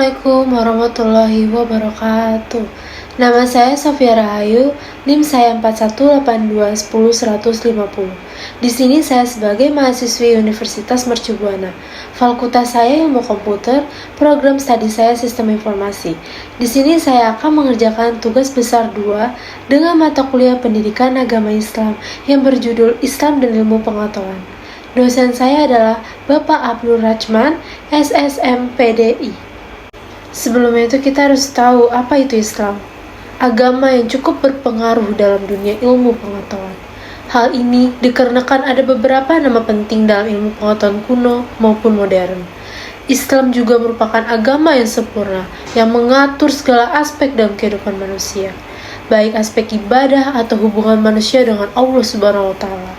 Assalamualaikum warahmatullahi wabarakatuh. Nama saya Sofia Rahayu, NIM saya 4182101150. Di sini saya sebagai mahasiswi Universitas Mercu Buana. Fakultas saya Ilmu Komputer, program studi saya Sistem Informasi. Di sini saya akan mengerjakan tugas besar 2 dengan mata kuliah Pendidikan Agama Islam yang berjudul Islam dan Ilmu Pengetahuan. Dosen saya adalah Bapak Abdul Rachman, SSM PDI. Sebelumnya itu kita harus tahu apa itu Islam. Agama yang cukup berpengaruh dalam dunia ilmu pengetahuan. Hal ini dikarenakan ada beberapa nama penting dalam ilmu pengetahuan kuno maupun modern. Islam juga merupakan agama yang sempurna, yang mengatur segala aspek dalam kehidupan manusia, baik aspek ibadah atau hubungan manusia dengan Allah Subhanahu wa Ta'ala,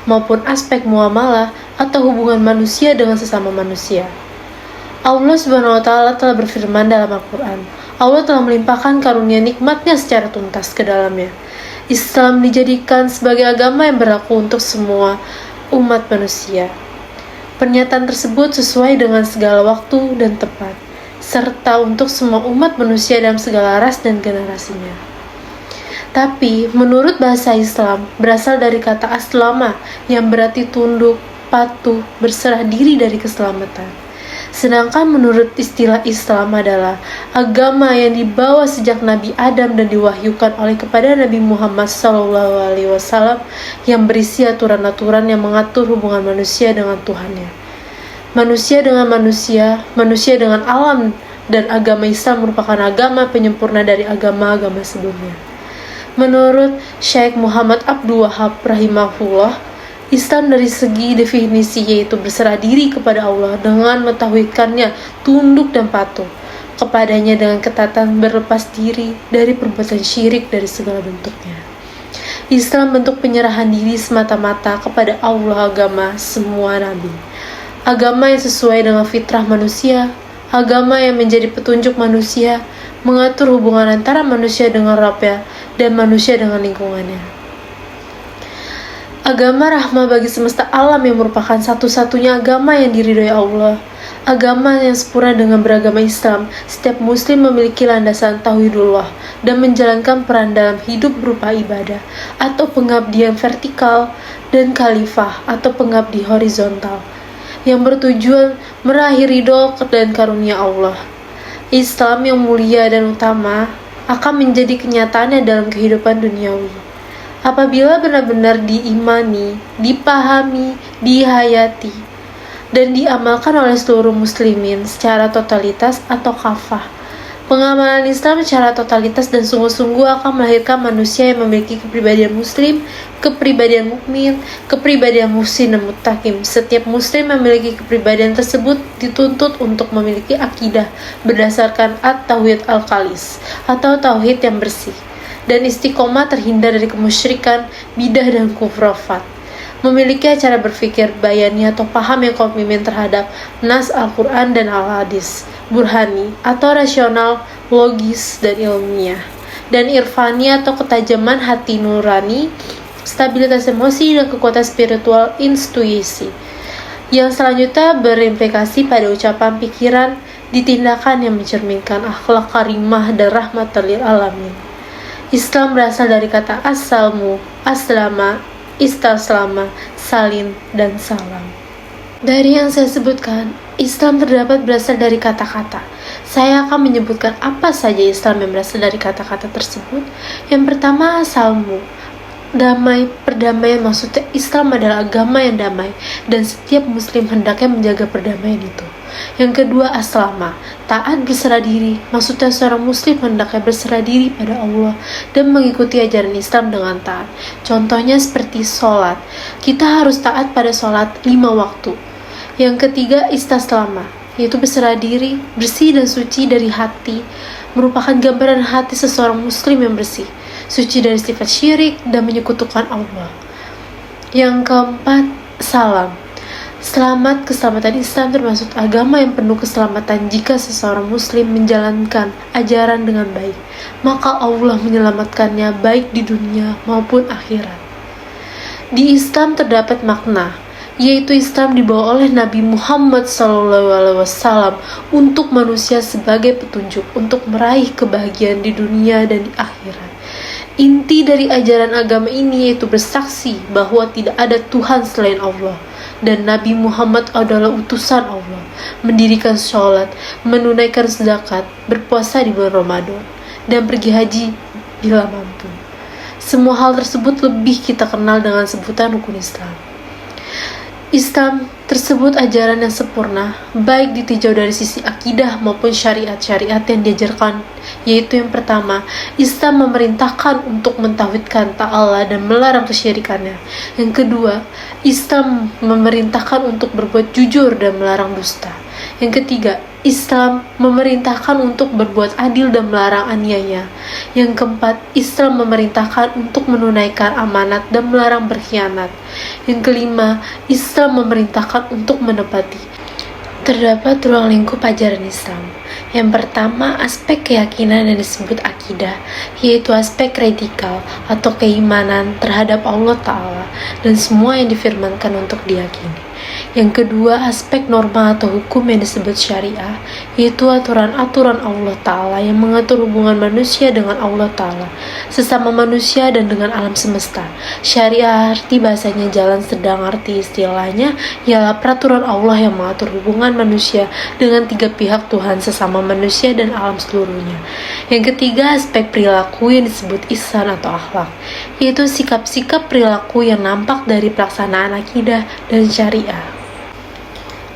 maupun aspek muamalah atau hubungan manusia dengan sesama manusia. Allah Subhanahu wa Ta'ala telah berfirman dalam Al-Quran. Allah telah melimpahkan karunia nikmatnya secara tuntas ke dalamnya. Islam dijadikan sebagai agama yang berlaku untuk semua umat manusia. Pernyataan tersebut sesuai dengan segala waktu dan tempat, serta untuk semua umat manusia dalam segala ras dan generasinya. Tapi, menurut bahasa Islam, berasal dari kata aslama yang berarti tunduk, patuh, berserah diri dari keselamatan. Sedangkan menurut istilah Islam adalah agama yang dibawa sejak Nabi Adam dan diwahyukan oleh kepada Nabi Muhammad SAW yang berisi aturan-aturan yang mengatur hubungan manusia dengan Tuhannya. Manusia dengan manusia, manusia dengan alam, dan agama Islam merupakan agama penyempurna dari agama-agama sebelumnya. Menurut Syekh Muhammad Abdul Wahab rahimahullah, Islam dari segi definisi yaitu berserah diri kepada Allah dengan mentauhidkannya, tunduk dan patuh kepadanya dengan ketatan berlepas diri dari perbuatan syirik dari segala bentuknya. Islam bentuk penyerahan diri semata-mata kepada Allah, agama semua nabi. Agama yang sesuai dengan fitrah manusia, agama yang menjadi petunjuk manusia, mengatur hubungan antara manusia dengan Rabbnya dan manusia dengan lingkungannya. Agama rahmah bagi semesta alam yang merupakan satu-satunya agama yang diridhoi Allah. Agama yang sempurna dengan beragama Islam, setiap muslim memiliki landasan tauhidullah dan menjalankan peran dalam hidup berupa ibadah atau pengabdian vertikal dan khalifah atau pengabdi horizontal yang bertujuan meraih ridho dan karunia Allah. Islam yang mulia dan utama akan menjadi kenyataannya dalam kehidupan duniawi apabila benar-benar diimani, dipahami, dihayati, dan diamalkan oleh seluruh muslimin secara totalitas atau kafah. Pengamalan Islam secara totalitas dan sungguh-sungguh akan melahirkan manusia yang memiliki kepribadian muslim, kepribadian mukmin, kepribadian muhsin dan muttaqin. Setiap muslim memiliki kepribadian tersebut dituntut untuk memiliki akidah berdasarkan at-tauhid al-khalis atau tauhid yang bersih, dan istiqomah terhindar dari kemusyrikan, bidah dan kufrafat. Memiliki cara berpikir bayani atau paham yang komitmen terhadap nas Al-Quran dan Al-Hadis, burhani atau rasional, logis dan ilmiah, dan irfani atau ketajaman hati nurani, stabilitas emosi dan kekuatan spiritual intuisi. Yang selanjutnya berimplikasi pada ucapan, pikiran, ditindakan yang mencerminkan akhlak karimah dan rahmatan lil alamin. Islam berasal dari kata as-salmu, aslama, istaslama, salin, dan salam. Dari yang saya sebutkan, Islam terdapat berasal dari kata-kata. Saya akan menyebutkan apa saja Islam yang berasal dari kata-kata tersebut. Yang pertama, as-salmu, damai, perdamaian. Maksudnya Islam adalah agama yang damai dan setiap muslim hendaknya menjaga perdamaian itu. Yang kedua, aslama, taat, berserah diri. Maksudnya seorang muslim hendaknya berserah diri pada Allah dan mengikuti ajaran Islam dengan taat. Contohnya seperti sholat, kita harus taat pada sholat 5 waktu. Yang ketiga, istaslama, yaitu berserah diri, bersih dan suci dari hati, merupakan gambaran hati seseorang muslim yang bersih, suci dari sifat syirik dan menyekutukan Allah. Yang keempat, salam, selamat. Keselamatan Islam termasuk agama yang penuh keselamatan. Jika seseorang muslim menjalankan ajaran dengan baik, maka Allah menyelamatkannya baik di dunia maupun akhirat. Di Islam terdapat makna yaitu Islam dibawa oleh Nabi Muhammad SAW untuk manusia sebagai petunjuk untuk meraih kebahagiaan di dunia dan di akhirat. Inti dari ajaran agama ini yaitu bersaksi bahwa tidak ada Tuhan selain Allah dan Nabi Muhammad adalah utusan Allah, mendirikan sholat, menunaikan zakat, berpuasa di bulan Ramadan, dan pergi haji bila mampu. Semua hal tersebut lebih kita kenal dengan sebutan rukun Islam. Islam tersebut ajaran yang sempurna, baik ditinjau dari sisi akidah maupun syariat-syariat yang diajarkan, yaitu yang pertama, Islam memerintahkan untuk mentauhidkan ta'ala dan melarang kesyirikannya. Yang kedua, Islam memerintahkan untuk berbuat jujur dan melarang dusta. Yang ketiga, Islam memerintahkan untuk berbuat adil dan melarang aniaya. Yang keempat, Islam memerintahkan untuk menunaikan amanat dan melarang berkhianat. Yang kelima, Islam memerintahkan untuk menepati. Terdapat ruang lingkup ajaran Islam. Yang pertama, aspek keyakinan yang disebut akidah, yaitu aspek radikal atau keimanan terhadap Allah Ta'ala dan semua yang difirmankan untuk diyakini. Yang kedua, aspek norma atau hukum yang disebut syariah, yaitu aturan-aturan Allah Ta'ala yang mengatur hubungan manusia dengan Allah Ta'ala, sesama manusia dan dengan alam semesta. Syariah arti bahasanya jalan sedang, arti istilahnya ialah peraturan Allah yang mengatur hubungan manusia dengan tiga pihak Tuhan, sesama manusia dan alam seluruhnya. Yang ketiga, aspek perilaku yang disebut ihsan atau akhlak, yaitu sikap-sikap perilaku yang nampak dari pelaksanaan akidah dan syariah.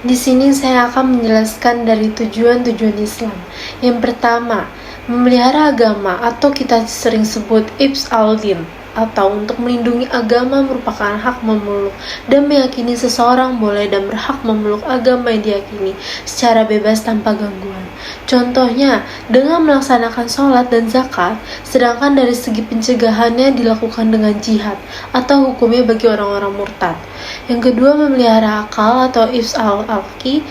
Di sini saya akan menjelaskan dari tujuan-tujuan Islam. Yang pertama, memelihara agama atau kita sering sebut Hifz al-Din, atau untuk melindungi agama merupakan hak memeluk dan meyakini seseorang boleh dan berhak memeluk agama yang diyakini secara bebas tanpa gangguan. Contohnya, dengan melaksanakan sholat dan zakat, sedangkan dari segi pencegahannya dilakukan dengan jihad atau hukumnya bagi orang-orang murtad. Yang kedua, memelihara akal atau hifz al-aqli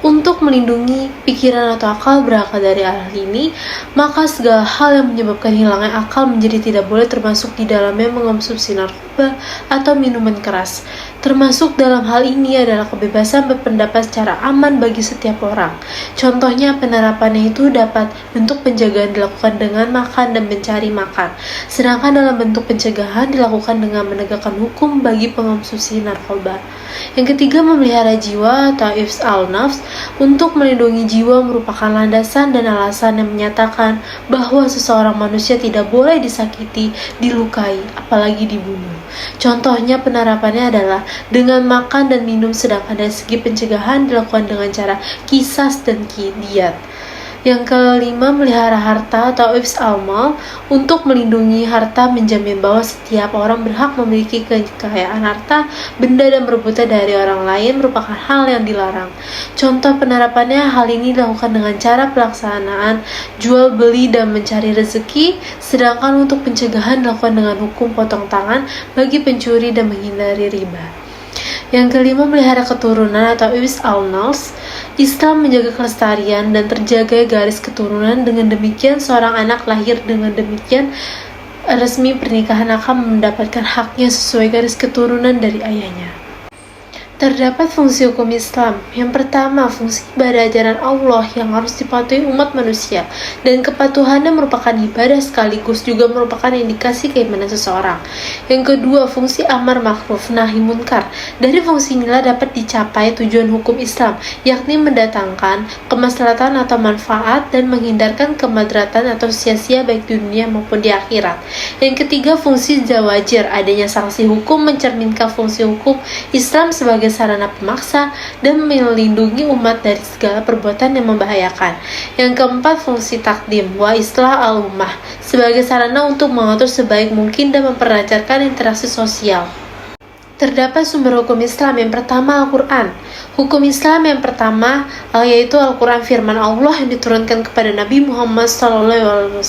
untuk melindungi pikiran atau akal berakal dari hal ini, maka segala hal yang menyebabkan hilangnya akal menjadi tidak boleh termasuk di dalamnya mengonsumsi narkoba atau minuman keras. Termasuk dalam hal ini adalah kebebasan berpendapat secara aman bagi setiap orang. Contohnya, penerapannya itu dapat bentuk penjagaan dilakukan dengan makan dan mencari makan, sedangkan dalam bentuk pencegahan dilakukan dengan menegakkan hukum bagi pengonsumsi narkoba. Yang ketiga, memelihara jiwa atau hifz al-nafs untuk melindungi jiwa merupakan landasan dan alasan yang menyatakan bahwa seseorang manusia tidak boleh disakiti, dilukai, apalagi dibunuh. Contohnya, penerapannya adalah dengan makan dan minum, sedangkan dari segi pencegahan dilakukan dengan cara qisas dan diyat. Yang kelima, melihara harta atau hifz al-mal untuk melindungi harta, menjamin bahwa setiap orang berhak memiliki kekayaan harta, benda dan merebutnya dari orang lain merupakan hal yang dilarang. Contoh penerapannya, hal ini dilakukan dengan cara pelaksanaan jual beli dan mencari rezeki, sedangkan untuk pencegahan dilakukan dengan hukum potong tangan bagi pencuri dan menghindari riba. Yang kelima, melihara keturunan atau hifz al-nals. Islam menjaga kelestarian dan terjaga garis keturunan. Dengan demikian, seorang anak lahir dengan demikian resmi pernikahan akan mendapatkan haknya sesuai garis keturunan dari ayahnya. Terdapat fungsi hukum Islam. Yang pertama, fungsi ibadah ajaran Allah yang harus dipatuhi umat manusia, dan kepatuhannya merupakan ibadah sekaligus juga merupakan indikasi keimanan seseorang. Yang kedua, fungsi amar ma'ruf nahi munkar. Dari fungsi inilah dapat dicapai tujuan hukum Islam, yakni mendatangkan kemaslahatan atau manfaat dan menghindarkan kemadaratan atau sia-sia baik di dunia maupun di akhirat. Yang ketiga, fungsi zawajir. Adanya sanksi hukum mencerminkan fungsi hukum Islam sebagai sarana pemaksa dan melindungi umat dari segala perbuatan yang membahayakan. Yang keempat, fungsi takdim wa islah al-ummah sebagai sarana untuk mengatur sebaik mungkin dan memperlancarkan interaksi sosial. Terdapat sumber hukum Islam. Yang pertama, Al-Quran. Hukum Islam yang pertama yaitu Al-Quran, firman Allah yang diturunkan kepada Nabi Muhammad SAW.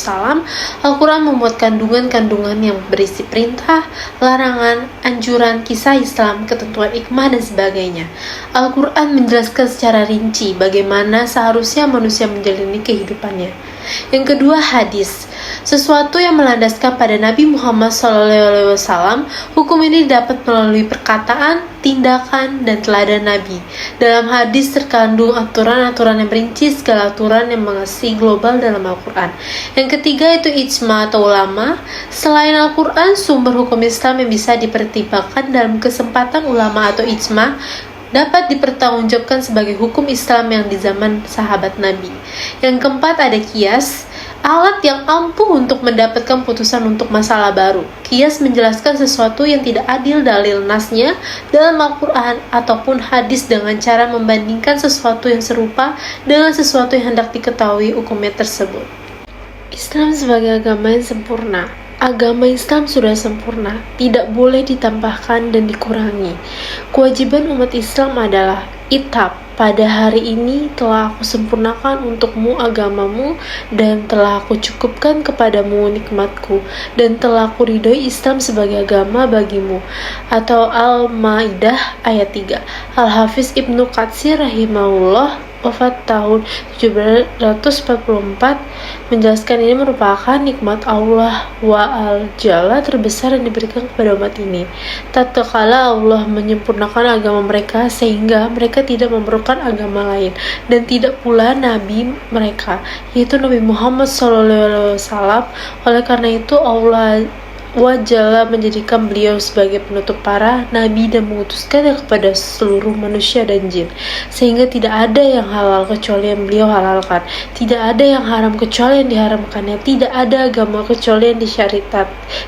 Al-Quran membuat kandungan-kandungan yang berisi perintah, larangan, anjuran, kisah Islam, ketentuan hikmah dan sebagainya. Al-Quran menjelaskan secara rinci bagaimana seharusnya manusia menjalani kehidupannya. Yang kedua, hadis. sesuatu yang melandaskan pada Nabi Muhammad SAW. Hukum ini dapat melalui perkataan, tindakan, dan teladan Nabi. Dalam hadis terkandung aturan-aturan yang merinci segala aturan yang mengasihi global dalam Al-Quran. Yang ketiga itu ijma atau ulama. Selain Al-Quran, sumber hukum Islam yang bisa dipertimbangkan dalam kesempatan ulama atau ijma dapat dipertanggungjawabkan sebagai hukum Islam yang di zaman sahabat Nabi. Yang keempat ada qiyas, alat yang ampuh untuk mendapatkan putusan untuk masalah baru. Qiyas menjelaskan sesuatu yang tidak adil dalil nasnya dalam Al-Quran ataupun hadis dengan cara membandingkan sesuatu yang serupa dengan sesuatu yang hendak diketahui hukumnya tersebut. Islam sebagai agama yang sempurna. Agama Islam sudah sempurna, tidak boleh ditambahkan dan dikurangi. Kewajiban umat Islam adalah itab. Pada hari ini telah aku sempurnakan untukmu agamamu dan telah aku cukupkan kepadamu nikmatku dan telah aku ridhoi Islam sebagai agama bagimu. Atau Al-Maidah ayat 3. Al-Hafiz Ibnu Katsir rahimahullah wafat tahun 1744 menjelaskan ini merupakan nikmat Allah Jalla terbesar yang diberikan kepada umat ini. Tatkala Allah menyempurnakan agama mereka sehingga mereka tidak memerlukan agama lain dan tidak pula nabi mereka, yaitu Nabi Muhammad SAW. Oleh karena itu Allah Wajalla menjadikan beliau sebagai penutup para nabi dan mengutuskannya kepada seluruh manusia dan jin, sehingga tidak ada yang halal kecuali yang beliau halalkan, tidak ada yang haram kecuali yang diharamkannya, tidak ada agama kecuali yang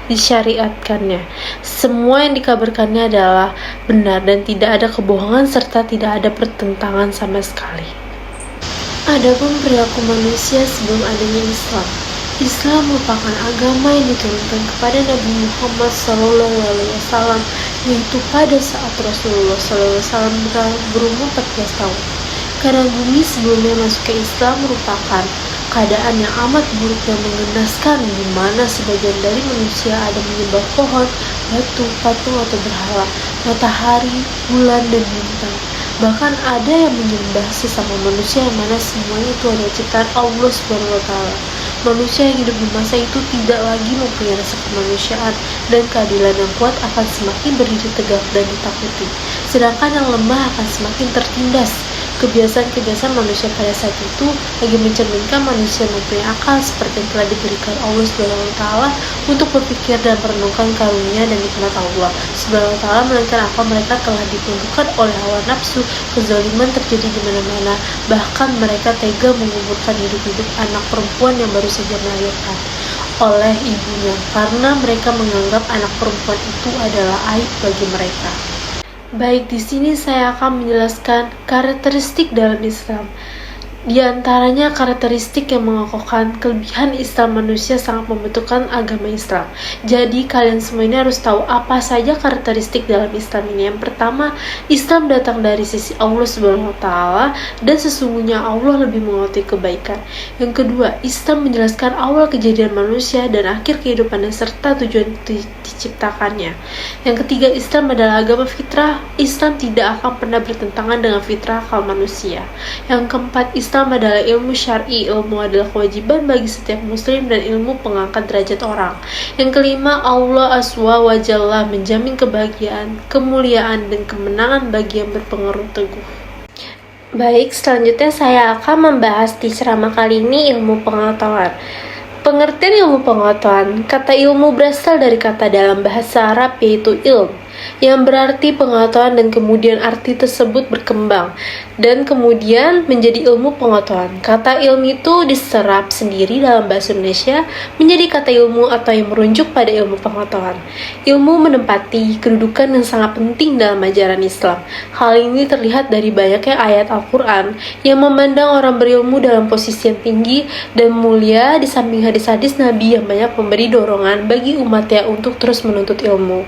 disyariatkannya. Semua yang dikabarkannya adalah benar dan tidak ada kebohongan serta tidak ada pertentangan sama sekali. Adapun perilaku manusia sebelum adanya Islam. Islam merupakan agama yang diturunkan kepada Nabi Muhammad SAW, yaitu pada saat Rasulullah SAW berumur 14 tahun. Karena bumi sebelumnya masuk ke Islam merupakan keadaan yang amat buruk dan mengenaskan, di mana sebagian dari manusia ada menyembah pohon, batu, patung atau berhala, matahari, bulan, dan bintang. Bahkan ada yang menyembah sesama manusia yang mana semuanya itu adalah ciptaan Allah SWT. Manusia yang hidup di masa itu tidak lagi mempunyai rasa kemanusiaan dan keadilan yang kuat akan semakin berdiri tegak dan ditakuti, sedangkan yang lemah akan semakin tertindas. Kebiasaan-kebiasaan manusia pada saat itu lagi mencerminkan manusia mempunyai akal seperti yang telah diberikan Allah SWT untuk berpikir dan merenungkan karunia dan nikmat Allah SWT, melainkan apa mereka telah ditundukkan oleh hawa nafsu. Kezaliman terjadi di mana-mana, bahkan mereka tega menguburkan hidup-hidup anak perempuan yang baru saja melahirkan oleh ibunya karena mereka menganggap anak perempuan itu adalah aib bagi mereka. Baik, di sini saya akan menjelaskan karakteristik dalam Islam. Di antaranya karakteristik yang mengokohkan kelebihan Islam, manusia sangat membutuhkan agama Islam. Jadi kalian semua ini harus tahu apa saja karakteristik dalam Islam ini. Yang pertama, Islam datang dari sisi Allah SWT dan sesungguhnya Allah lebih mengetahui kebaikan. Yang kedua, Islam menjelaskan awal kejadian manusia dan akhir kehidupannya serta tujuan diciptakannya. Yang ketiga, Islam adalah agama fitrah. Islam tidak akan pernah bertentangan dengan fitrah akal manusia. Yang keempat, Islam adalah ilmu syar'i. Ilmu adalah kewajiban bagi setiap muslim dan ilmu pengangkat derajat orang. Yang kelima, Allah Azza menjamin kebahagiaan, kemuliaan, dan kemenangan bagi yang berpengaruh teguh. Baik, selanjutnya saya akan membahas di ceramah kali ini ilmu pengetahuan. Pengertian ilmu pengetahuan. Kata ilmu berasal dari kata dalam bahasa Arab yaitu ilm, yang berarti pengetahuan dan kemudian arti tersebut berkembang dan kemudian menjadi ilmu pengetahuan. Kata ilmu itu diserap sendiri dalam bahasa Indonesia menjadi kata ilmu atau yang merujuk pada ilmu pengetahuan. Ilmu menempati kedudukan yang sangat penting dalam ajaran Islam. Hal ini terlihat dari banyaknya ayat Al-Quran yang memandang orang berilmu dalam posisi yang tinggi dan mulia, di samping hadis-hadis Nabi yang banyak memberi dorongan bagi umatnya untuk terus menuntut ilmu.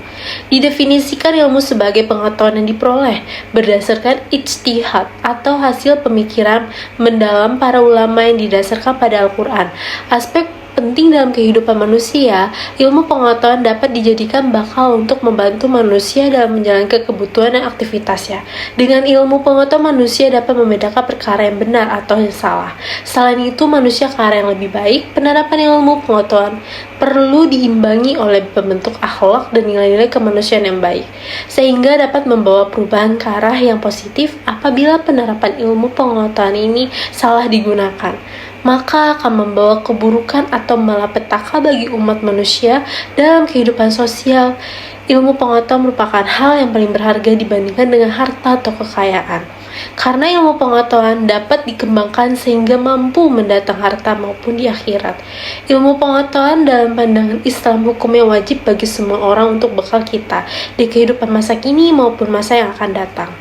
Didefinisikan ilmu sebagai pengetahuan yang diperoleh berdasarkan ijtihad atau hasil pemikiran mendalam para ulama yang didasarkan pada Al-Quran. Aspek penting dalam kehidupan manusia, ilmu pengetahuan dapat dijadikan bakal untuk membantu manusia dalam menjalankan kebutuhan dan aktivitasnya. Dengan ilmu pengetahuan, manusia dapat membedakan perkara yang benar atau yang salah. Selain itu, manusia ke arah yang lebih baik. Penerapan ilmu pengetahuan perlu diimbangi oleh pembentuk akhlak dan nilai-nilai kemanusiaan yang baik, sehingga dapat membawa perubahan ke arah yang positif. Apabila penerapan ilmu pengetahuan ini salah digunakan, maka akan membawa keburukan atau malapetaka bagi umat manusia dalam kehidupan sosial. Ilmu pengetahuan merupakan hal yang paling berharga dibandingkan dengan harta atau kekayaan. Karena ilmu pengetahuan dapat dikembangkan sehingga mampu mendatang harta maupun di akhirat. Ilmu pengetahuan dalam pandangan Islam hukumnya wajib bagi semua orang untuk bekal kita di kehidupan masa kini maupun masa yang akan datang.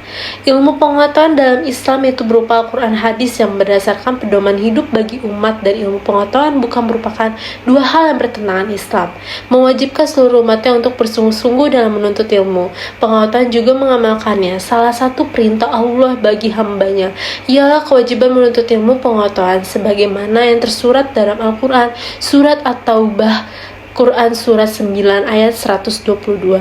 Ilmu pengetahuan dalam Islam itu berupa Al-Quran, hadis yang berdasarkan pedoman hidup bagi umat, dan ilmu pengetahuan bukan merupakan dua hal yang bertentangan. Islam mewajibkan seluruh umatnya untuk bersungguh-sungguh dalam menuntut ilmu. Pengetahuan juga mengamalkannya. Salah satu perintah Allah bagi hambanya ialah kewajiban menuntut ilmu pengetahuan sebagaimana yang tersurat dalam Al-Quran surat At-Taubah, Quran surat 9 ayat 122.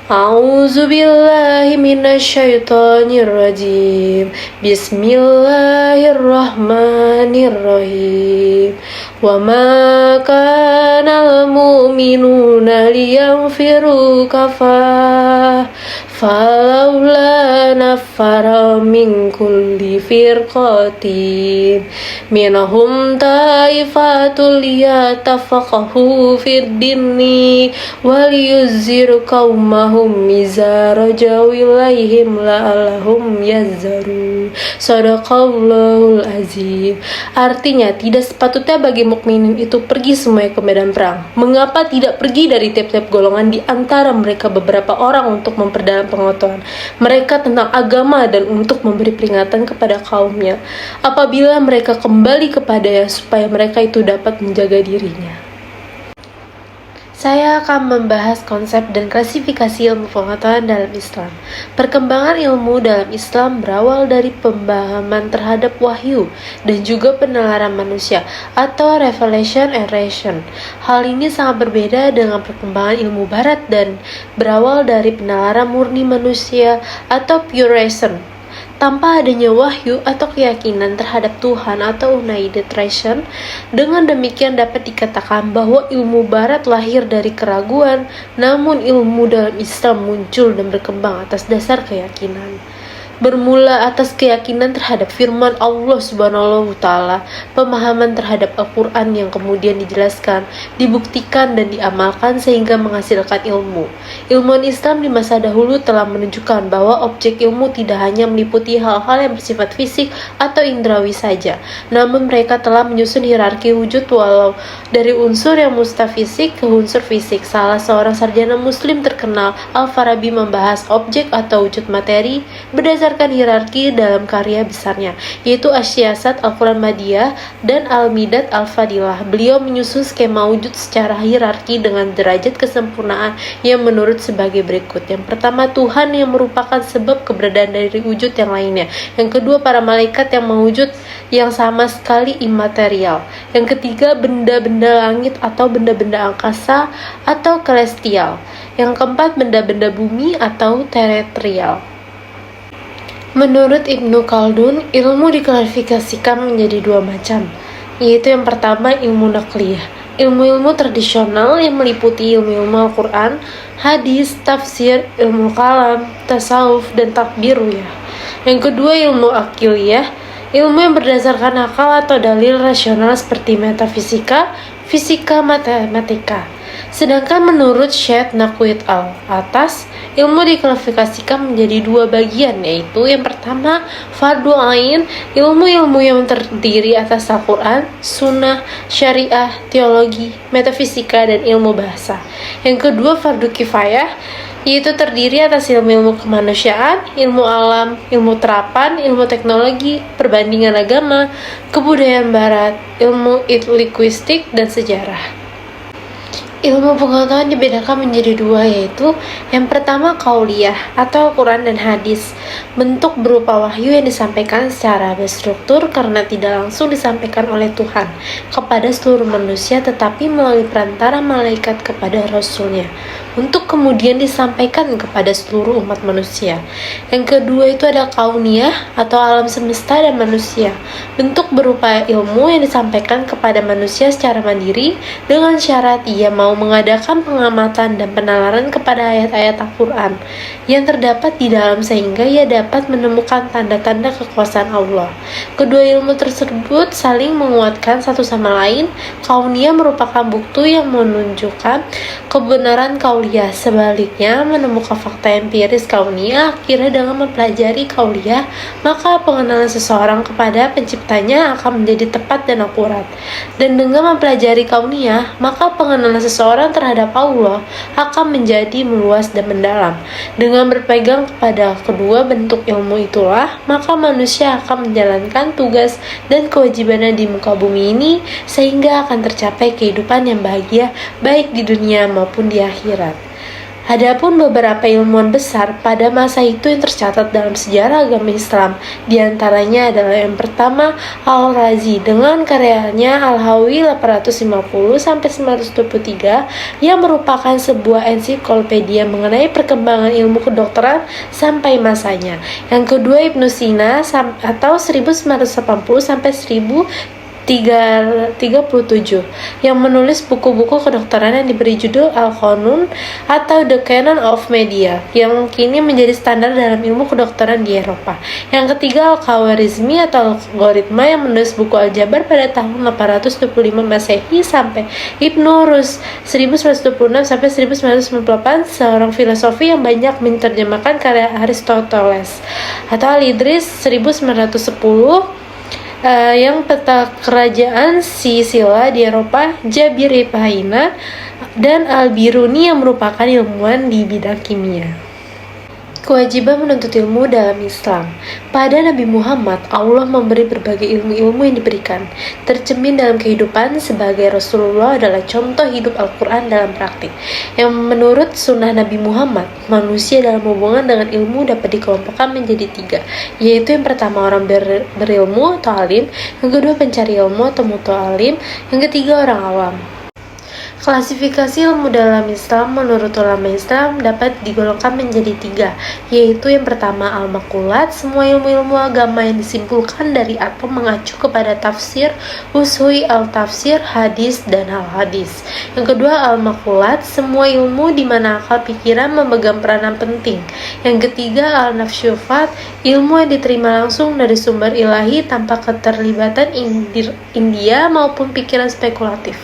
A'udzu billahi minasyaitonir rajim. Bismillahirrahmanirrahim. Wa ma kana al-mu'minuna liyanfiru kafah falaula nafara min kulli firqatin minhum taifatul yatafaqahu fid dini wal yuzziru qaumahum iza rajau ilaihim la'allahum yazzaru. Shadaqallahul azim. Artinya, tidak sepatutnya bagi mukminin itu pergi semuanya ke medan perang. Mengapa tidak pergi dari tiap-tiap golongan di antara mereka beberapa orang untuk memperdalam pengetahuan mereka tentang agama dan untuk memberi peringatan kepada kaumnya apabila mereka kembali kepadanya supaya mereka itu dapat menjaga dirinya. Saya akan membahas konsep dan klasifikasi ilmu pengetahuan dalam Islam. Perkembangan ilmu dalam Islam berawal dari pemahaman terhadap wahyu dan juga penalaran manusia atau revelation and ration. Hal ini sangat berbeda dengan perkembangan ilmu barat dan berawal dari penalaran murni manusia atau pure reason. Tanpa adanya wahyu atau keyakinan terhadap Tuhan atau united ration, dengan demikian dapat dikatakan bahwa ilmu barat lahir dari keraguan, namun ilmu dalam Islam muncul dan berkembang atas dasar keyakinan. Bermula atas keyakinan terhadap firman Allah Subhanahu wa Ta'ala, pemahaman terhadap Al-Quran yang kemudian dijelaskan, dibuktikan dan diamalkan sehingga menghasilkan ilmu. Ilmuwan Islam di masa dahulu telah menunjukkan bahwa objek ilmu tidak hanya meliputi hal-hal yang bersifat fisik atau indrawi saja, namun mereka telah menyusun hierarki wujud walau dari unsur yang mustafisik ke unsur fisik. Salah seorang sarjana muslim terkenal, Al-Farabi, membahas objek atau wujud materi berdasarkan hierarki dalam karya besarnya, yaitu Asy-Syiasat Al-Quran Madiyah dan Al-Midad Al-Fadilah. Beliau menyusun skema wujud secara hierarki dengan derajat kesempurnaan yang menurut sebagai berikut. Yang pertama, Tuhan yang merupakan sebab keberadaan dari wujud yang lainnya. Yang kedua, para malaikat yang mewujud yang sama sekali imaterial. Yang ketiga, benda-benda langit atau benda-benda angkasa atau celestial. Yang keempat, benda-benda bumi atau terrestrial. Menurut Ibnu Khaldun, ilmu diklasifikasikan menjadi dua macam, yaitu yang pertama ilmu nakliyah, ilmu-ilmu tradisional yang meliputi ilmu-ilmu Al-Quran, hadis, tafsir, ilmu kalam, tasawuf, dan takbir ruyah. Yang kedua ilmu akiliyah, ilmu yang berdasarkan akal atau dalil rasional seperti metafisika, fisika, matematika. Sedangkan menurut Syed Naqwi al-Atas, ilmu diklasifikasikan menjadi dua bagian, yaitu yang pertama fardu ain, ilmu-ilmu yang terdiri atas Al-Quran, sunnah, syariah, teologi, metafisika, dan ilmu bahasa. Yang kedua fardu kifayah, yaitu terdiri atas ilmu-ilmu kemanusiaan, ilmu alam, ilmu terapan, ilmu teknologi, perbandingan agama, kebudayaan barat, ilmu linguistik, dan sejarah. Ilmu pengetahuan dibedakan menjadi dua, yaitu yang pertama qauliyah atau Al-Quran dan hadis, bentuk berupa wahyu yang disampaikan secara berstruktur karena tidak langsung disampaikan oleh Tuhan kepada seluruh manusia, tetapi melalui perantara malaikat kepada Rasulnya, untuk kemudian disampaikan kepada seluruh umat manusia. Yang kedua itu ada kauniyah atau alam semesta dan manusia, bentuk berupa ilmu yang disampaikan kepada manusia secara mandiri dengan syarat ia mau mengadakan pengamatan dan penalaran kepada ayat-ayat Al-Quran yang terdapat di dalam sehingga ia dapat menemukan tanda-tanda kekuasaan Allah. Kedua ilmu tersebut saling menguatkan satu sama lain. Kauniyah merupakan bukti yang menunjukkan kebenaran kauliyah. Sebaliknya, menemukan fakta empiris kauniyah akhirnya dengan mempelajari kauliyah, maka pengenalan seseorang kepada penciptanya akan menjadi tepat dan akurat. Dan dengan mempelajari kauniyah, maka pengenalan seseorang terhadap Allah akan menjadi meluas dan mendalam. Dengan berpegang kepada kedua bentuk ilmu itulah, maka manusia akan menjalankan tugas dan kewajibannya di muka bumi ini sehingga akan tercapai kehidupan yang bahagia baik di dunia maupun di akhirat. Adapun beberapa ilmuwan besar pada masa itu yang tercatat dalam sejarah agama Islam, diantaranya adalah yang pertama Al-Razi dengan karyanya Al-Hawi 850-923 yang merupakan sebuah ensiklopedia mengenai perkembangan ilmu kedokteran sampai masanya. Yang kedua Ibnu Sina atau 1980-1037 yang menulis buku-buku kedokteran yang diberi judul Al-Qanun atau The Canon of Media yang kini menjadi standar dalam ilmu kedokteran di Eropa. Yang ketiga Al-Khawarizmi atau algoritma yang menulis buku Al-Jabar pada tahun 825 Masehi sampai Ibnu Rus 1926-1998, seorang filosofi yang banyak menerjemahkan karya Aristoteles, atau Al-Idris 1910 yang peta kerajaan Sisila di Eropa, Jabir Ibn Hayna, dan Al-Biruni yang merupakan ilmuwan di bidang kimia. Kewajiban menuntut ilmu dalam Islam. Pada Nabi Muhammad, Allah memberi berbagai ilmu-ilmu yang diberikan. Tercermin dalam kehidupan sebagai Rasulullah adalah contoh hidup Al-Quran dalam praktik. Yang menurut sunnah Nabi Muhammad, manusia dalam hubungan dengan ilmu dapat dikelompokkan menjadi tiga, yaitu yang pertama orang berilmu atau alim, yang kedua pencari ilmu atau muta'alim, yang ketiga orang awam. Klasifikasi ilmu dalam Islam menurut ulama Islam dapat digolongkan menjadi tiga, yaitu yang pertama al-maqulat, semua ilmu-ilmu agama yang disimpulkan dari atau mengacu kepada tafsir, usul al-tafsir, hadis, dan al-hadis. Yang kedua al-maqulat, semua ilmu di mana akal pikiran memegang peranan penting. Yang ketiga al-nafsyufat, ilmu yang diterima langsung dari sumber ilahi tanpa keterlibatan India maupun pikiran spekulatif.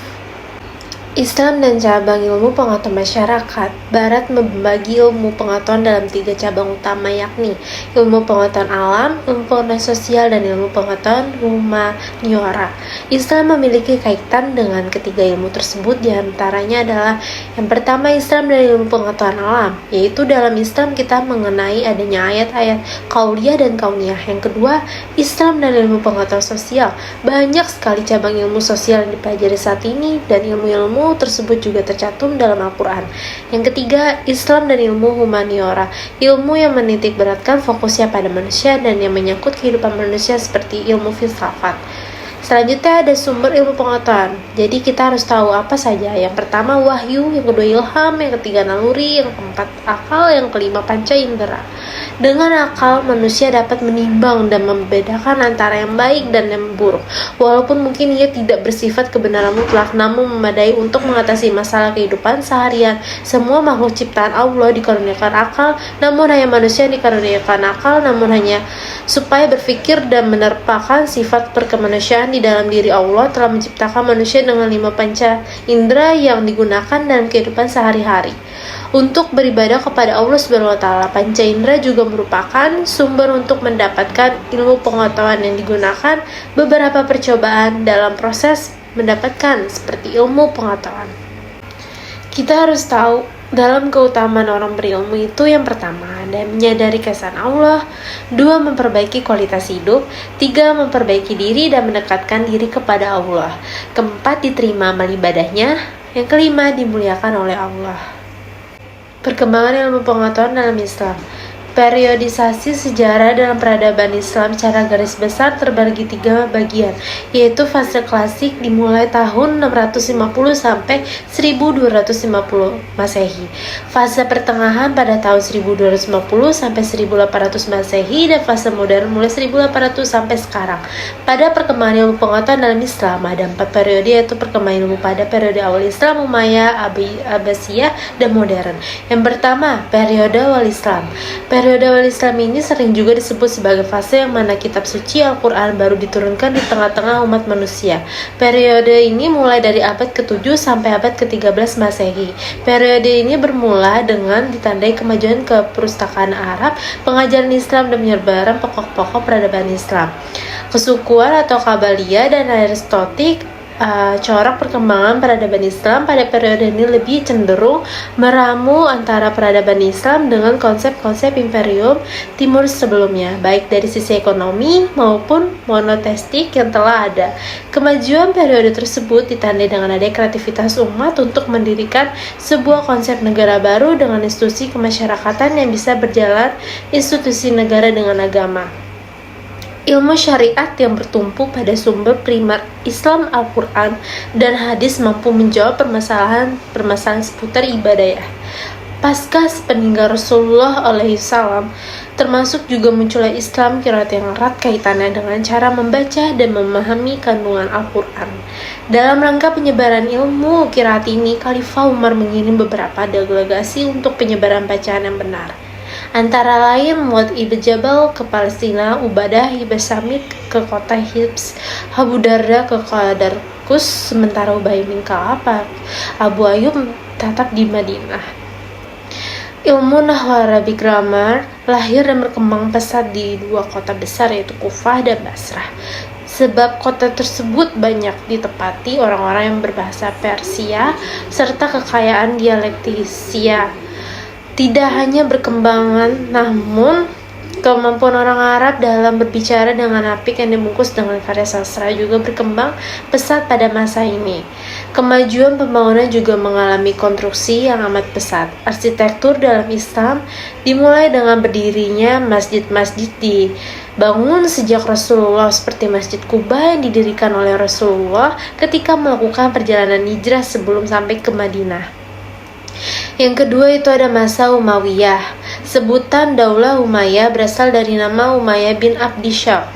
Islam dan cabang ilmu pengetahuan masyarakat. Barat membagi ilmu pengetahuan dalam tiga cabang utama, yakni ilmu pengetahuan alam, ilmu pengetahuan sosial, dan ilmu pengetahuan humaniora. Islam memiliki kaitan dengan ketiga ilmu tersebut, diantaranya adalah yang pertama Islam dan ilmu pengetahuan alam, yaitu dalam Islam kita mengenai adanya ayat-ayat qauliyah dan kauniyah. Yang kedua Islam dan ilmu pengetahuan sosial. Banyak sekali cabang ilmu sosial yang dipelajari saat ini, dan ilmu-ilmu tersebut juga tercantum dalam Al-Quran. Yang ketiga, Islam dan ilmu humaniora, ilmu yang menitik beratkan fokusnya pada manusia dan yang menyangkut kehidupan manusia seperti ilmu filsafat. Selanjutnya ada sumber ilmu pengetahuan. Jadi kita harus tahu apa saja. Yang pertama wahyu, yang kedua ilham, yang ketiga naluri, yang keempat akal, yang kelima panca indera. Dengan akal, manusia dapat menimbang dan membedakan antara yang baik dan yang buruk. Walaupun mungkin ia tidak bersifat kebenaran mutlak, namun memadai untuk mengatasi masalah kehidupan seharian. Semua makhluk ciptaan Allah dikaruniakan akal, namun hanya manusia yang dikaruniakan akal, namun hanya supaya berpikir dan menerpakan sifat perkemanusiaan di dalam diri. Allah telah menciptakan manusia dengan 5 panca indera yang digunakan dalam kehidupan sehari-hari untuk beribadah kepada Allah Subhanahu wa taala. Panca indera juga merupakan sumber untuk mendapatkan ilmu pengetahuan yang digunakan beberapa percobaan dalam proses mendapatkan seperti ilmu pengetahuan. Kita harus tahu dalam keutamaan orang berilmu itu yang pertama ada menyadari keesaan Allah, 2 memperbaiki kualitas hidup, 3 memperbaiki diri dan mendekatkan diri kepada Allah, keempat diterima amal ibadahnya, Yang kelima, dimuliakan oleh Allah. Perkembangan ilmu pengetahuan dalam Islam. Periodisasi sejarah dalam peradaban Islam secara garis besar terbagi 3 bagian, yaitu fase klasik dimulai tahun 650 sampai 1250 Masehi, fase pertengahan pada tahun 1250 sampai 1800 Masehi, dan fase modern mulai 1800 sampai sekarang. Pada perkembangan ilmu pengetahuan dalam Islam ada 4 periode, yaitu perkembangan ilmu pada periode awal Islam, Umayyah, Abbasiyah, dan modern. Yang pertama, periode awal Islam. Periode awal Islam ini sering juga disebut sebagai fase yang mana kitab suci Al-Quran baru diturunkan di tengah-tengah umat manusia. Periode ini mulai dari abad ke-7 sampai abad ke-13 Masehi. Periode ini bermula dengan ditandai kemajuan keperustakaan Arab, pengajaran Islam, dan penyebaran pokok-pokok peradaban Islam. Kesukuan atau Kabaliyah dan Aristotik. Corak perkembangan peradaban Islam pada periode ini lebih cenderung meramu antara peradaban Islam dengan konsep-konsep imperium timur sebelumnya, baik dari sisi ekonomi maupun monoteistik yang telah ada. Kemajuan periode tersebut ditandai dengan adanya kreativitas umat untuk mendirikan sebuah konsep negara baru dengan institusi kemasyarakatan yang bisa berjalan institusi negara dengan agama. Ilmu syariat yang bertumpu pada sumber primer Islam, Al-Quran, dan hadis mampu menjawab permasalahan seputar ibadah. Pasca peninggal Rasulullah alaihissalam, termasuk juga munculnya Islam qiraat yang erat kaitannya dengan cara membaca dan memahami kandungan Al-Quran. Dalam rangka penyebaran ilmu qiraat ini, Khalifah Umar mengirim beberapa delegasi untuk penyebaran bacaan yang benar. Antara lain Muadz ibn Jabal ke Palestina, Ubadah ibn Samit ke kota Hibs, Abu Darda ke Damaskus, sementara Ubay bin Ka'ab, Abu Ayyub tetap di Madinah. Ilmu Nahwu Arabic Grammar lahir dan berkembang pesat di 2 kota besar, yaitu Kufah dan Basrah. Sebab kota tersebut banyak ditempati orang-orang yang berbahasa Persia serta kekayaan dialektisia. Tidak hanya berkembangan, namun kemampuan orang Arab dalam berbicara dengan apik yang dibungkus dengan karya sastra juga berkembang pesat pada masa ini. Kemajuan pembangunan juga mengalami konstruksi yang amat pesat. Arsitektur dalam Islam dimulai dengan berdirinya masjid-masjid dibangun sejak Rasulullah, seperti Masjid Quba yang didirikan oleh Rasulullah ketika melakukan perjalanan hijrah sebelum sampai ke Madinah. Yang kedua itu ada masa Umayyah. Sebutan Daulah Umayyah berasal dari nama Umayyah bin Abdi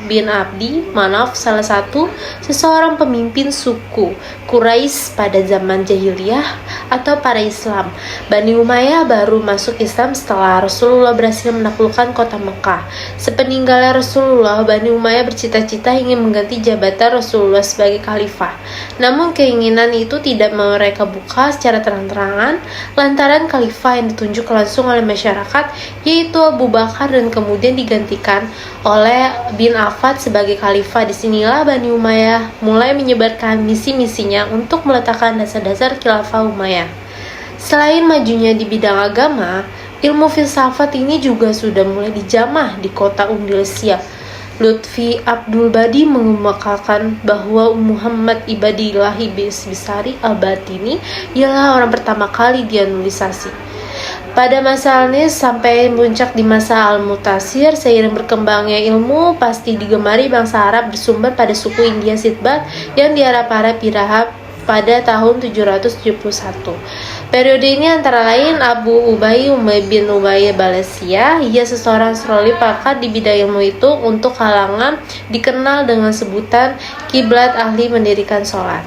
bin Abdi Manaf, salah satu seseorang pemimpin suku Quraisy pada zaman jahiliyah atau para Islam. Bani Umayyah baru masuk Islam setelah Rasulullah berhasil menaklukkan kota Mekah. Sepeninggalnya Rasulullah, Bani Umayyah bercita-cita ingin mengganti jabatan Rasulullah sebagai khalifah. Namun keinginan itu tidak mereka buka secara terang-terangan lantaran khalifah yang ditunjuk langsung oleh masyarakat, yaitu Abu Bakar, dan kemudian digantikan oleh bin Affan sebagai khalifah. Disinilah Bani Umayyah mulai menyebarkan misi-misinya untuk meletakkan dasar-dasar khilafah Umayyah. Selain majunya di bidang agama, ilmu filsafat ini juga sudah mulai dijamah di kota Indonesia. Lutfi Abdul Badi mengemukakan bahwa Muhammad Ibadillah Bisari Al-Batini ialah orang pertama kali dia nulisasi. Pada masa Al-Nis sampai puncak di masa Al-Mutasir, seiring berkembangnya ilmu pasti digemari bangsa Arab bersumber pada suku India Sitbat yang diarah-arah Pirahab pada tahun 771. Periode ini antara lain Abu Ubay bin Ubay Balasia, ia seseorang astrolog pakar di bidang ilmu itu, untuk kalangan dikenal dengan sebutan kiblat ahli mendirikan sholat.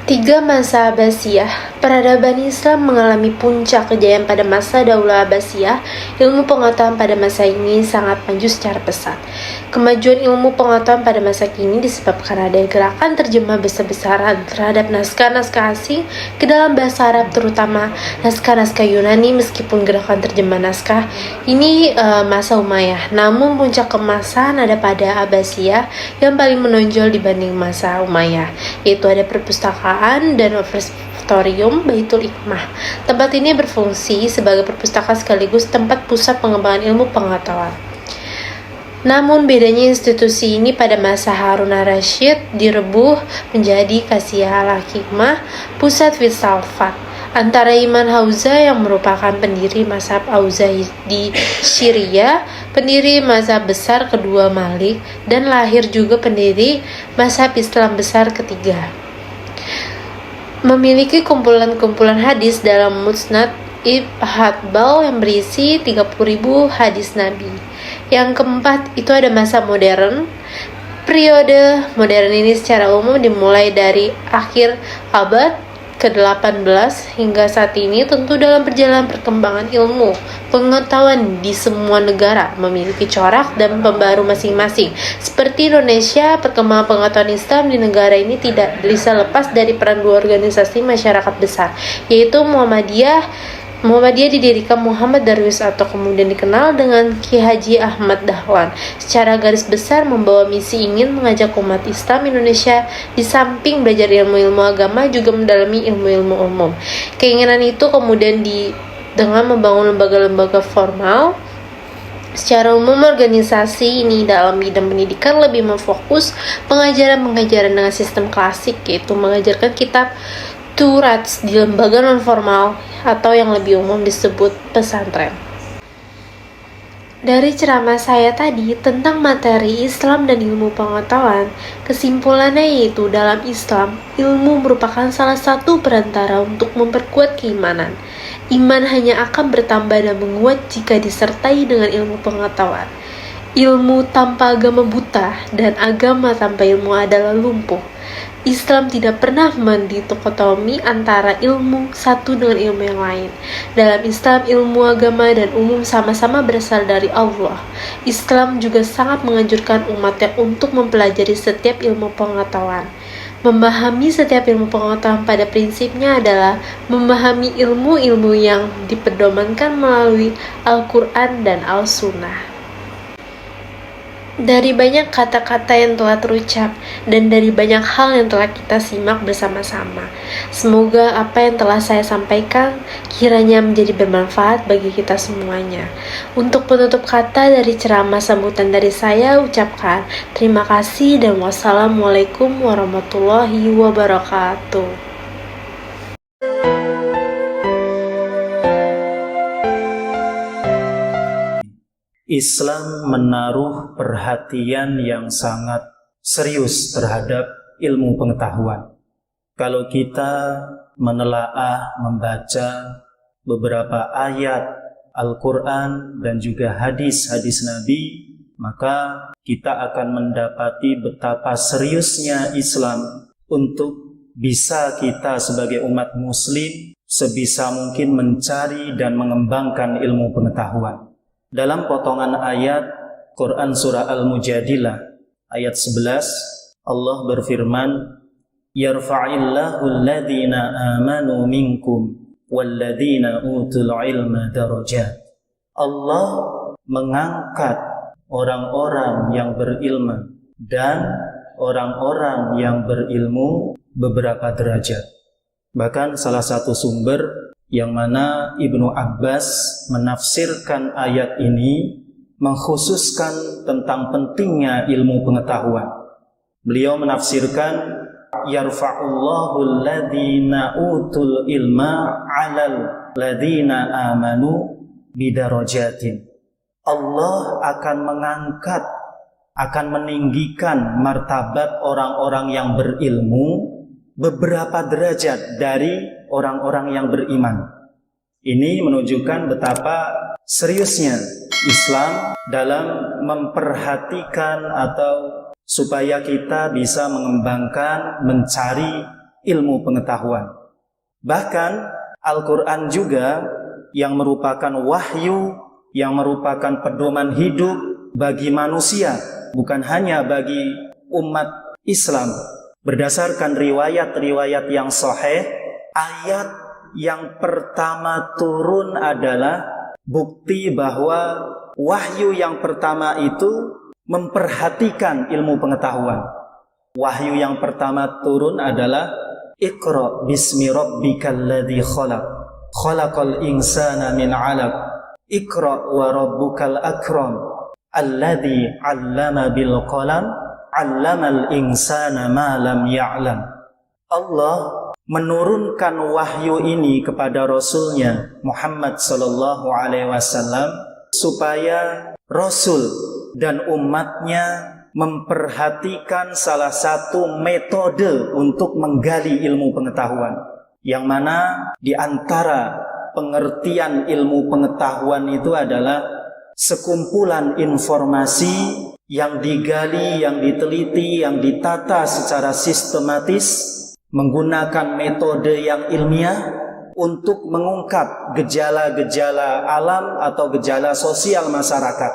3. Masa Abbasiyah. Peradaban Islam mengalami puncak kejayaan pada masa Daulah Abbasiyah. Ilmu pengetahuan pada masa ini sangat maju secara pesat. Kemajuan ilmu pengetahuan pada masa kini disebabkan adanya gerakan terjemah besar-besaran terhadap naskah-naskah asing ke dalam bahasa Arab, terutama naskah-naskah Yunani. Meskipun gerakan terjemah naskah ini masa Umayyah, namun puncak kemasan ada pada Abbasiyah yang paling menonjol dibanding masa Umayyah, yaitu ada perpustakaan dan observatorium Baitul Hikmah. Tempat ini berfungsi sebagai perpustakaan sekaligus tempat pusat pengembangan ilmu pengetahuan. Namun bedanya institusi ini pada masa Harun al-Rasyid direbuh menjadi Qasiyah al-Hikmah, pusat filsafat. Antara Imam Hauza yang merupakan pendiri mazhab Auza'i di Syria, pendiri mazhab besar kedua Malik, dan lahir juga pendiri mazhab Islam besar ketiga. Memiliki kumpulan-kumpulan hadis dalam Musnad Ibn Hanbal yang berisi 30.000 hadis Nabi. Yang keempat itu ada masa modern. Periode modern ini secara umum dimulai dari akhir abad ke-18 hingga saat ini. Tentu dalam perjalanan perkembangan ilmu pengetahuan di semua negara memiliki corak dan pembaru masing-masing. Seperti Indonesia, perkembangan pengetahuan Islam di negara ini tidak bisa lepas dari peran dua organisasi masyarakat besar, yaitu Muhammadiyah didirikan Muhammad Darwis atau kemudian dikenal dengan Ki Haji Ahmad Dahlan. Secara garis besar membawa misi ingin mengajak umat Islam Indonesia di samping belajar ilmu-ilmu agama juga mendalami ilmu-ilmu umum. Keinginan itu kemudian dengan membangun lembaga-lembaga formal. Secara umum organisasi ini dalam bidang pendidikan lebih memfokus pengajaran dengan sistem klasik, yaitu mengajarkan kitab Turats di lembaga non-formal atau yang lebih umum disebut pesantren. Dari ceramah saya tadi tentang materi Islam dan ilmu pengetahuan, kesimpulannya yaitu dalam Islam, ilmu merupakan salah satu perantara untuk memperkuat keimanan. Iman hanya akan bertambah dan menguat jika disertai dengan ilmu pengetahuan. Ilmu tanpa agama buta dan agama tanpa ilmu adalah lumpuh. Islam tidak pernah mendikotomi antara ilmu satu dengan ilmu yang lain. Dalam Islam, ilmu agama dan umum sama-sama berasal dari Allah. Islam juga sangat menganjurkan umatnya untuk mempelajari setiap ilmu pengetahuan. Memahami setiap ilmu pengetahuan pada prinsipnya adalah memahami ilmu-ilmu yang dipedomankan melalui Al-Quran dan Al-Sunnah. Dari banyak kata-kata yang telah terucap dan dari banyak hal yang telah kita simak bersama-sama, semoga apa yang telah saya sampaikan kiranya menjadi bermanfaat bagi kita semuanya. Untuk penutup kata dari ceramah sambutan dari saya ucapkan terima kasih dan wassalamualaikum warahmatullahi wabarakatuh. Islam menaruh perhatian yang sangat serius terhadap ilmu pengetahuan. Kalau kita menelaah, membaca beberapa ayat Al-Quran dan juga hadis-hadis Nabi, maka kita akan mendapati betapa seriusnya Islam untuk bisa kita sebagai umat muslim sebisa mungkin mencari dan mengembangkan ilmu pengetahuan. Dalam potongan ayat Quran surah Al-Mujadilah ayat 11, Allah berfirman, "Yarfa'illahu alladhina amanu minkum walladhina utul ilma darajat." Allah mengangkat orang-orang yang berilmu dan orang-orang yang berilmu beberapa derajat. Bahkan salah satu sumber yang mana Ibnu Abbas menafsirkan ayat ini mengkhususkan tentang pentingnya ilmu pengetahuan. Beliau menafsirkan yarfa'ullahu alladhina utul ilma 'alal ladhina amanu bidarajatin. Allah akan mengangkat, akan meninggikan martabat orang-orang yang berilmu beberapa derajat dari orang-orang yang beriman. Ini menunjukkan betapa seriusnya Islam dalam memperhatikan atau supaya kita bisa mengembangkan, mencari ilmu pengetahuan. Bahkan Al-Quran juga yang merupakan wahyu, yang merupakan pedoman hidup bagi manusia, bukan hanya bagi umat Islam. Berdasarkan riwayat-riwayat yang sahih, ayat yang pertama turun adalah bukti bahwa wahyu yang pertama itu memperhatikan ilmu pengetahuan. Wahyu yang pertama turun adalah Iqra bismi rabbikal ladzi khalaq, khalaqal insana min 'alaq, Iqra wa rabbukal akram. alladzi 'allama bil qalam 'allamal insana ma lam ya'lam. Allah menurunkan wahyu ini kepada Rasulnya Muhammad sallallahu alaihi wasallam supaya Rasul dan umatnya memperhatikan salah satu metode untuk menggali ilmu pengetahuan, yang mana di antara pengertian ilmu pengetahuan itu adalah sekumpulan informasi yang digali, yang diteliti, yang ditata secara sistematis menggunakan metode yang ilmiah untuk mengungkap gejala-gejala alam atau gejala sosial masyarakat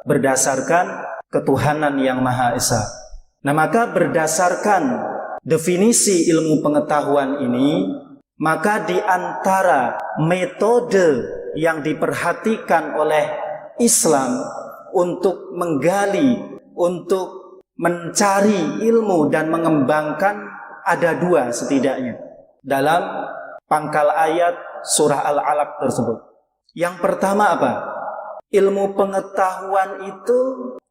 berdasarkan ketuhanan yang Maha Esa. Nah, maka berdasarkan definisi ilmu pengetahuan ini, maka di antara metode yang diperhatikan oleh Islam untuk menggali, untuk mencari ilmu dan mengembangkan ada dua setidaknya dalam pangkal ayat surah Al-Alaq tersebut. Yang pertama apa? Ilmu pengetahuan itu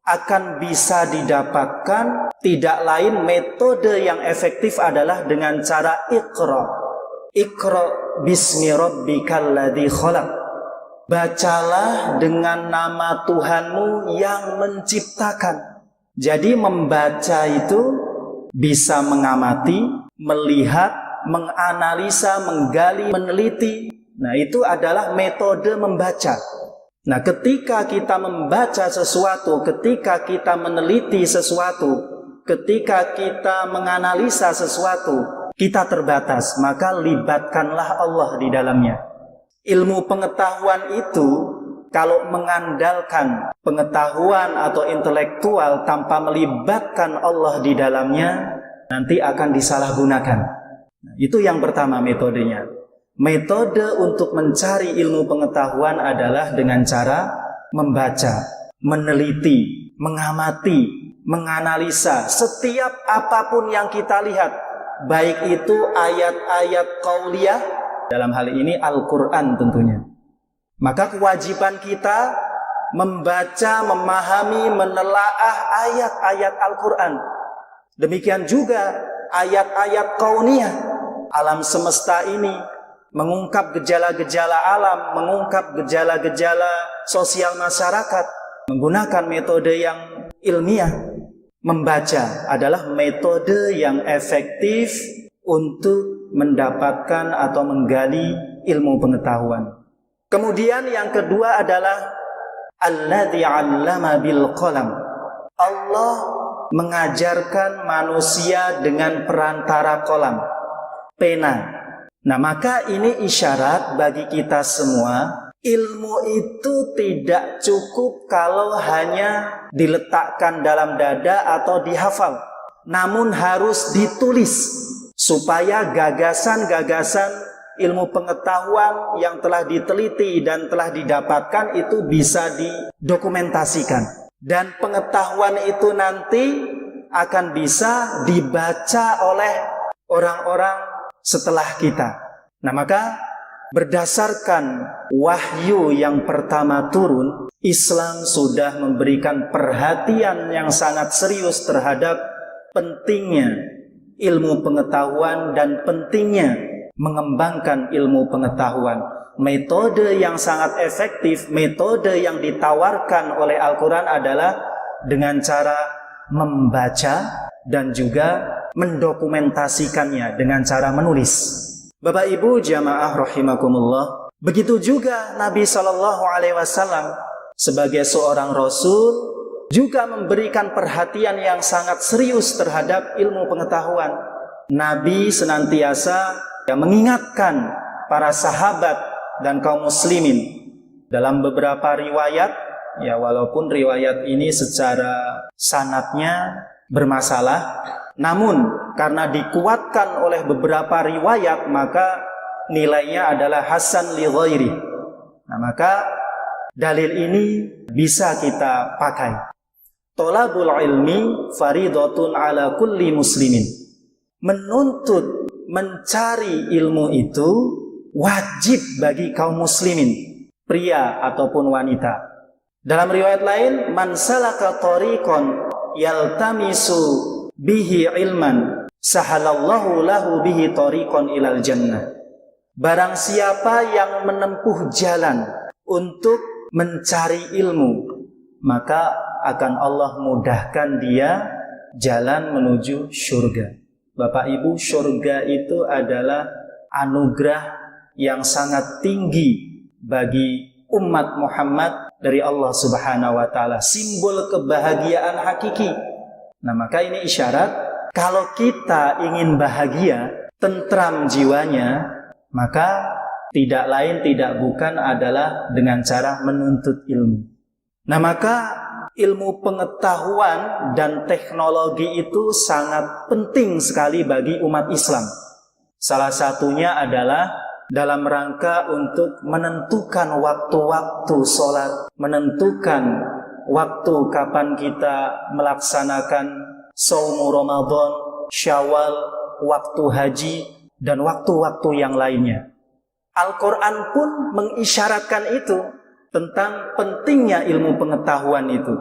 akan bisa didapatkan tidak lain metode yang efektif adalah dengan cara Iqra. Iqra bismi rabbikal ladzi khalaq. Bacalah dengan nama Tuhanmu yang menciptakan. Jadi membaca itu bisa mengamati, melihat, menganalisa, menggali, meneliti. Nah, itu adalah metode membaca. Nah, ketika kita membaca sesuatu, ketika kita meneliti sesuatu, ketika kita menganalisa sesuatu, kita terbatas, maka libatkanlah Allah di dalamnya. Ilmu pengetahuan itu kalau mengandalkan pengetahuan atau intelektual tanpa melibatkan Allah di dalamnya, nanti akan disalahgunakan. Nah, itu yang pertama metodenya. Metode untuk mencari ilmu pengetahuan adalah dengan cara membaca, meneliti, mengamati, menganalisa setiap apapun yang kita lihat, baik itu ayat-ayat qauliyah, dalam hal ini Al-Quran tentunya. Maka kewajiban kita membaca, memahami, menelaah ayat-ayat Al-Quran. Demikian juga ayat-ayat kauniyah, alam semesta ini, mengungkap gejala-gejala alam, mengungkap gejala-gejala sosial masyarakat, menggunakan metode yang ilmiah. Membaca adalah metode yang efektif untuk mendapatkan atau menggali ilmu pengetahuan. Kemudian yang kedua adalah alladzi 'allama bil qalam. Allah mengajarkan manusia dengan perantara qalam, pena. Nah, maka ini isyarat bagi kita semua, ilmu itu tidak cukup kalau hanya diletakkan dalam dada atau dihafal, namun harus ditulis supaya gagasan-gagasan ilmu pengetahuan yang telah diteliti dan telah didapatkan itu bisa didokumentasikan, dan pengetahuan itu nanti akan bisa dibaca oleh orang-orang setelah kita. Nah, maka berdasarkan wahyu yang pertama turun, Islam sudah memberikan perhatian yang sangat serius terhadap pentingnya ilmu pengetahuan dan pentingnya mengembangkan ilmu pengetahuan. Metode yang sangat efektif, metode yang ditawarkan oleh Al-Quran adalah dengan cara membaca dan juga mendokumentasikannya dengan cara menulis. Bapak Ibu jamaah rahimakumullah, begitu juga Nabi SAW sebagai seorang Rasul juga memberikan perhatian yang sangat serius terhadap ilmu pengetahuan. Nabi senantiasa mengingatkan para sahabat dan kaum muslimin dalam beberapa riwayat, ya walaupun riwayat ini secara sanadnya bermasalah, namun karena dikuatkan oleh beberapa riwayat maka nilainya adalah hasan li ghairi. Nah, maka dalil ini bisa kita pakai. Thalabul ilmi faridatun ala kulli muslimin. Menuntut, mencari ilmu itu wajib bagi kaum muslimin, pria ataupun wanita. Dalam riwayat lain, man salaka tariqan yaltamisu bihi ilman sahalallahu lahu bihi tariqan ilal jannah. Barang siapa yang menempuh jalan untuk mencari ilmu, maka akan Allah mudahkan dia jalan menuju surga. Bapak Ibu, surga itu adalah anugerah yang sangat tinggi bagi umat Muhammad dari Allah Subhanahu wa taala, simbol kebahagiaan hakiki. Nah, maka ini isyarat kalau kita ingin bahagia, tentram jiwanya, maka tidak lain tidak bukan adalah dengan cara menuntut ilmu. Nah, maka ilmu pengetahuan dan teknologi itu sangat penting sekali bagi umat Islam. Salah satunya adalah dalam rangka untuk menentukan waktu-waktu sholat, menentukan waktu kapan kita melaksanakan Shaumu Ramadan, Syawal, waktu haji, dan waktu-waktu yang lainnya. Al-Quran pun mengisyaratkan itu tentang pentingnya ilmu pengetahuan itu.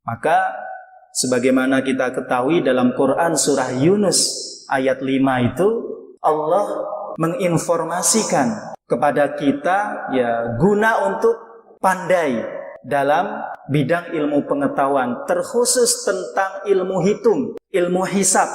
Maka sebagaimana kita ketahui dalam Quran surah Yunus ayat 5 itu, Allah menginformasikan kepada kita ya guna untuk pandai dalam bidang ilmu pengetahuan, terkhusus tentang ilmu hitung, ilmu hisab.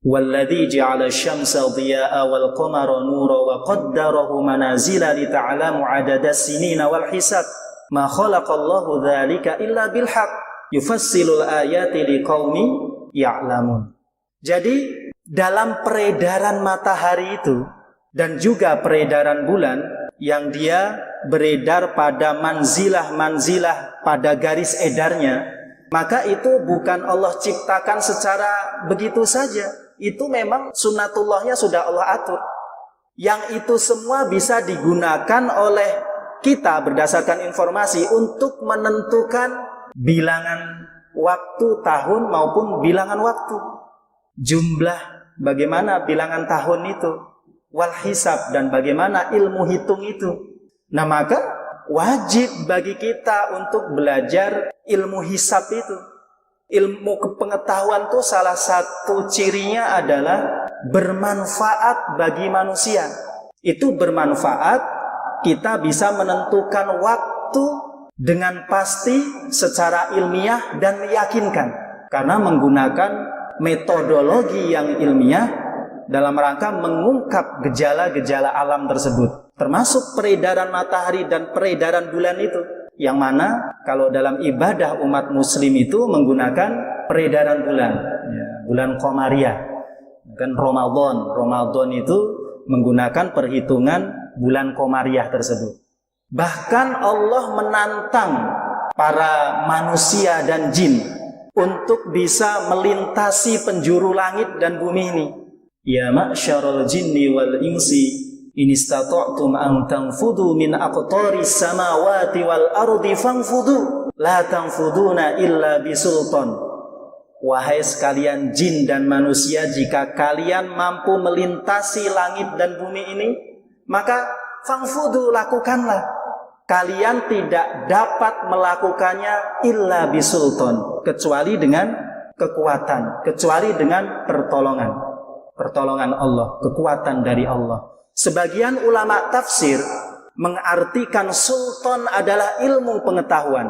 Walladzi ja'ala asy-syamsa dhiya'a wal qamara nura wa qaddarahu manazila li ta'lamu 'adadas sinina wal hisab ma khalaqallahu dzalika illa bil haqq yufassilul ayati liqaumin ya'lamun. Jadi dalam peredaran matahari itu dan juga peredaran bulan yang dia beredar pada manzilah-manzilah pada garis edarnya, maka itu bukan Allah ciptakan secara begitu saja. Itu memang sunnatullahnya sudah Allah atur. Yang itu semua bisa digunakan oleh kita berdasarkan informasi untuk menentukan bilangan waktu tahun maupun bilangan waktu. Jumlah bagaimana bilangan tahun itu, wal hisab, dan bagaimana ilmu hitung itu. Nah, maka wajib bagi kita untuk belajar ilmu hisab itu. Ilmu kepengetahuan itu salah satu cirinya adalah bermanfaat bagi manusia. Itu bermanfaat, kita bisa menentukan waktu dengan pasti secara ilmiah dan meyakinkan. Karena menggunakan metodologi yang ilmiah dalam rangka mengungkap gejala-gejala alam tersebut, termasuk peredaran matahari dan peredaran bulan itu, yang mana kalau dalam ibadah umat muslim itu menggunakan peredaran bulan, ya, bulan Qamariyah. Kan Ramadan itu menggunakan perhitungan bulan Qamariyah tersebut. Bahkan Allah menantang para manusia dan jin untuk bisa melintasi penjuru langit dan bumi ini. Ya ma'syarul jinni wal insi in istata'tum an tanfudu min aqtaris samawati wal ardi fanfudu la tanfuduna illa bisultan. Wahai sekalian jin dan manusia, jika kalian mampu melintasi langit dan bumi ini, maka fanfudu, lakukanlah. Kalian tidak dapat melakukannya illa bisultan, kecuali dengan kekuatan, kecuali dengan pertolongan Allah, kekuatan dari Allah. Sebagian ulama tafsir mengartikan sultan adalah ilmu pengetahuan.